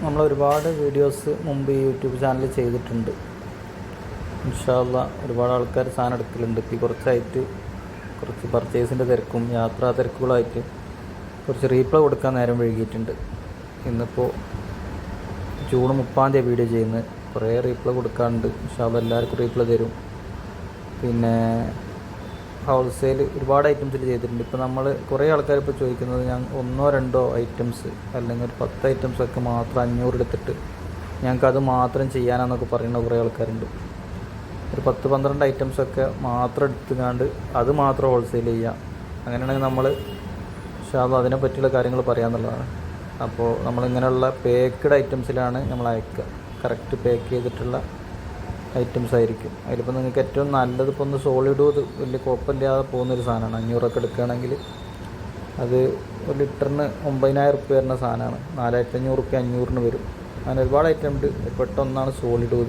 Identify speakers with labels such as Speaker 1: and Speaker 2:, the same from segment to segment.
Speaker 1: നമ്മൾ ഒരുപാട് വീഡിയോസ് മുമ്പ് ഈ യൂട്യൂബ് ചാനൽ ചെയ്തിട്ടുണ്ട്. ഇൻഷാ അല്ലാഹ് ഒരുപാട് ആൾക്കാർ സാധനം എടുക്കലുണ്ട്. ഇപ്പോൾ കുറച്ചായിട്ട് കുറച്ച് പർച്ചേസിൻ്റെ തിരക്കും യാത്രാ തിരക്കുകളായിട്ട് കുറച്ച് റീപ്ലൈ കൊടുക്കാൻ നേരം വൈകിയിട്ടുണ്ട്. ഇന്നിപ്പോൾ ജൂൺ 30 വീഡിയോ ചെയ്യുന്നത്. കുറേ റീപ്ലൈ കൊടുക്കാനുണ്ട്. ഇൻഷാ അല്ലാഹ് എല്ലാവർക്കും റീപ്ലൈ തരും. പിന്നെ ഹോൾസെയിൽ ഒരുപാട് ഐറ്റംസിൽ ചെയ്തിട്ടുണ്ട്. ഇപ്പോൾ നമ്മൾ കുറേ ആൾക്കാർ ഇപ്പോൾ ചോദിക്കുന്നത് ഞാൻ 1-2 ഐറ്റംസ് അല്ലെങ്കിൽ ഒരു 10 ഐറ്റംസൊക്കെ മാത്രം 500 എടുത്തിട്ട് ഞങ്ങൾക്കത് മാത്രം ചെയ്യാനാണെന്നൊക്കെ പറയുന്ന കുറേ ആൾക്കാരുണ്ട്. ഒരു 10-12 ഐറ്റംസൊക്കെ മാത്രം എടുത്തുകൊണ്ട് അത് മാത്രം ഹോൾസെയിൽ ചെയ്യുക. അങ്ങനെയാണെങ്കിൽ നമ്മൾ അതിനെ പറ്റിയുള്ള കാര്യങ്ങൾ പറയാമെന്നുള്ളതാണ്. അപ്പോൾ നമ്മളിങ്ങനെയുള്ള പേക്ക്ഡ് ഐറ്റംസിലാണ് നമ്മൾ അയക്കുക. കറക്റ്റ് പേക്ക് ചെയ്തിട്ടുള്ള ഐറ്റംസ് ആയിരിക്കും. അതിലിപ്പോൾ നിങ്ങൾക്ക് ഏറ്റവും നല്ലത് ഇപ്പോൾ ഒന്ന് സോളിഡ് വലിയ കുഴപ്പമില്ലാതെ പോകുന്നൊരു സാധനമാണ്. 500 എടുക്കുകയാണെങ്കിൽ അത് ഒരു ലിറ്ററിന് 9000 റുപ്യ വരുന്ന സാധനമാണ്. 4500 500 വരും. അങ്ങനെ ഒരുപാട് ഐറ്റം ഉണ്ട്. പെട്ടെന്നാണ് സോളിഡ്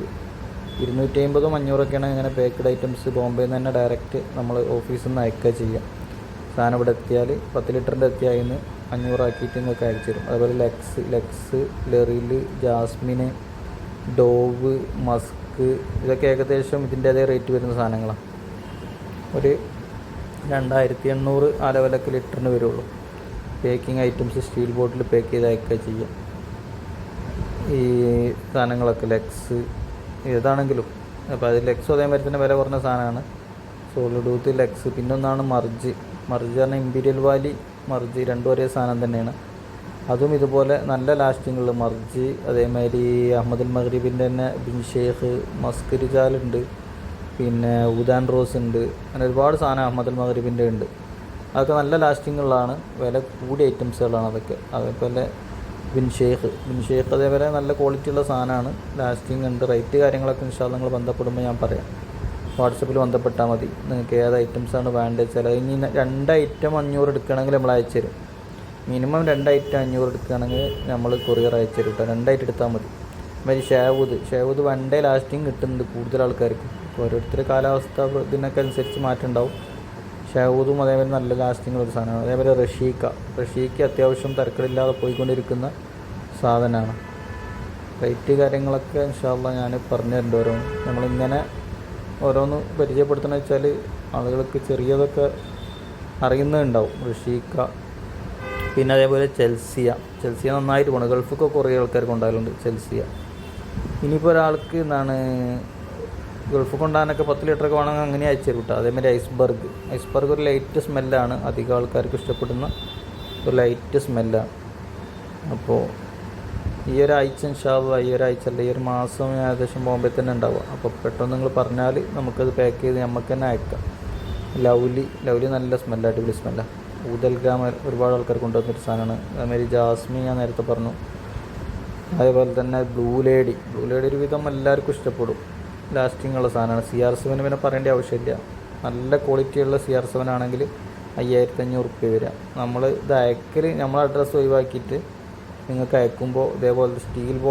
Speaker 1: 250 500 ഇങ്ങനെ പേക്ക്ഡ് ഐറ്റംസ് ബോംബെയിൽ നിന്ന് തന്നെ ഡയറക്റ്റ് നമ്മൾ ഓഫീസിൽ നിന്ന് അയക്കുക ചെയ്യാം. സാധനം ഇവിടെ എത്തിയാൽ 10 ലിറ്ററിൻ്റെ എത്തിയായിന്ന് 500 ആക്കിയിട്ട് നിങ്ങൾക്ക് അയച്ചു തരും. അതുപോലെ ലെക്സ് ലെറിൽ ജാസ്മിന് ഡോവ് മസ്ക് ഇതൊക്കെ ഏകദേശം ഇതിൻ്റേതേ റേറ്റ് വരുന്ന സാധനങ്ങളാണ്. ഒരു 2800 ആ ലെവലൊക്കെ ലിറ്ററിന് വരുള്ളൂ. പേക്കിംഗ് ഐറ്റംസ് സ്റ്റീൽ ബോട്ടിൽ പേക്ക് ചെയ്ത് അയക്കുക ചെയ്യാം. ഈ സാധനങ്ങളൊക്കെ ലെക്സ് ഏതാണെങ്കിലും അപ്പോൾ അത് ലെക്സും അതേമാതിരി തന്നെ വില കുറഞ്ഞ സാധനമാണ്. സോളിഡ് ലെക്സ്. പിന്നെ ഒന്നാണ് മർജ് പറഞ്ഞാൽ ഇമ്പീരിയൽ വാലി മർജ് രണ്ടും ഒരേ സാധനം തന്നെയാണ്. അതും ഇതുപോലെ നല്ല ലാസ്റ്റിങ്ങുള്ള മർജി. അതേമാതിരി അഹമ്മദുൽ മഗ്രിബിൻ്റെ തന്നെ ബിൻ ഷെയ്ഖ് മസ്ക് റിജാലുണ്ട്. പിന്നെ ഉദാൻ റോസ് ഉണ്ട്. അങ്ങനെ ഒരുപാട് സാധനം അഹമ്മദുൽ മഗ്രിബിൻ്റെ ഉണ്ട്. അതൊക്കെ നല്ല ലാസ്റ്റിങ്ങുള്ളതാണ്. വില കൂടിയ ഐറ്റംസുകളാണ് അതൊക്കെ. അതേപോലെ ബിൻ ഷെയ്ഖ് അതേപോലെ നല്ല ക്വാളിറ്റി ഉള്ള സാധനമാണ്. ലാസ്റ്റിംഗ് ഉണ്ട്. റേറ്റ് കാര്യങ്ങളൊക്കെ ഇൻഷാ അല്ലാഹ് നിങ്ങൾ ബന്ധപ്പെടുമ്പോൾ ഞാൻ പറയാം. വാട്സപ്പിൽ ബന്ധപ്പെട്ടാൽ മതി. നിങ്ങൾക്ക് ഏത് ഐറ്റംസാണ് വേണ്ടത് വെച്ചാൽ ഇനി 2 ഐറ്റം 500 എടുക്കുകയാണെങ്കിൽ നമ്മൾ അയച്ചു തരും. മിനിമം 2 ഐറ്റം 500 എടുക്കുകയാണെങ്കിൽ നമ്മൾ കൊറിയർ അയച്ചു തരും കേട്ടോ. 2 ഐറ്റം എടുത്താൽ മതി. അതുമാതിരി ഷാവൂദ് 1 ഡേ ലാസ്റ്റിംഗ് കിട്ടുന്നുണ്ട് കൂടുതൽ ആൾക്കാർക്ക്. ഓരോരുത്തർ കാലാവസ്ഥ ഇതിനൊക്കെ അനുസരിച്ച് മാറ്റം ഉണ്ടാവും. ഷാവൂദും അതേപോലെ നല്ല ലാസ്റ്റിംഗ് ഉള്ള സാധനമാണ്. അതേപോലെ റഷീക്ക അത്യാവശ്യം തരക്കേടില്ലാതെ പോയിക്കൊണ്ടിരിക്കുന്ന സാധനമാണ്. റേറ്റ് കാര്യങ്ങളൊക്കെ ഇൻഷാ അല്ലാഹ് ഞാൻ പറഞ്ഞു തരുന്നുണ്ട്. നമ്മളിങ്ങനെ ഓരോന്ന് പരിചയപ്പെടുത്തണമെന്ന് വെച്ചാൽ ആളുകൾക്ക് ചെറിയതൊക്കെ അറിയുന്നുണ്ടാവും. റഷീക്ക പിന്നെ അതേപോലെ ചെൽസിയ നന്നായിട്ട് പോകണം. ഗൾഫൊക്കെ കുറേ ആൾക്കാർക്ക് ഉണ്ടാകലുണ്ട് ചെൽസിയ. ഇനിയിപ്പോൾ ഒരാൾക്ക് ഗൾഫ് കൊണ്ടാകാനൊക്കെ 10 ലിറ്ററൊക്കെ വേണമെങ്കിൽ അങ്ങനെ അയച്ചു തരും കേട്ടോ. അതേമാതിരി ഐസ്ബർഗ് ഒരു ലൈറ്റ് സ്മെല്ലാണ്. അധികം ആൾക്കാർക്ക് ഇഷ്ടപ്പെടുന്ന ഒരു ലൈറ്റ് സ്മെല്ലാണ്. അപ്പോൾ ഈ ഒരാഴ്ച ഇൻഷാ അല്ലാഹ് ഈ ഒരു മാസം ഏകദേശം ബോംബെ തന്നെ ഉണ്ടാവുക. അപ്പോൾ പെട്ടെന്ന് നിങ്ങൾ പറഞ്ഞാൽ നമുക്കത് പാക്ക് ചെയ്ത് നമുക്ക് തന്നെ അയക്കാം. ലൗലി നല്ല സ്മെല്ലാണ്. അടിപൊളി സ്മെല്ലാണ്. ഊദൽഗാം ഒരുപാട് ആൾക്കാർ കൊണ്ടുവന്നൊരു സാധനമാണ്. അതുമാതിരി ജാസ്മിൻ ഞാൻ നേരത്തെ പറഞ്ഞു. അതേപോലെ തന്നെ ബ്ലൂ ലേഡി ഒരുവിധം എല്ലാവർക്കും ഇഷ്ടപ്പെടും. ലാസ്റ്റിംഗ് ഉള്ള സാധനമാണ്. CR7 പിന്നെ പറയേണ്ട ആവശ്യമില്ല. നല്ല ക്വാളിറ്റിയുള്ള CR7 ആണെങ്കിൽ 5500 റുപ്യ വരിക. നമ്മൾ ഇത് അയക്കൽ നമ്മളെ അഡ്രസ്സ് ഒഴിവാക്കിയിട്ട് നിങ്ങൾക്ക് അയക്കുമ്പോൾ ഇതേപോലെ സ്റ്റീൽ ബോട്ടിൽ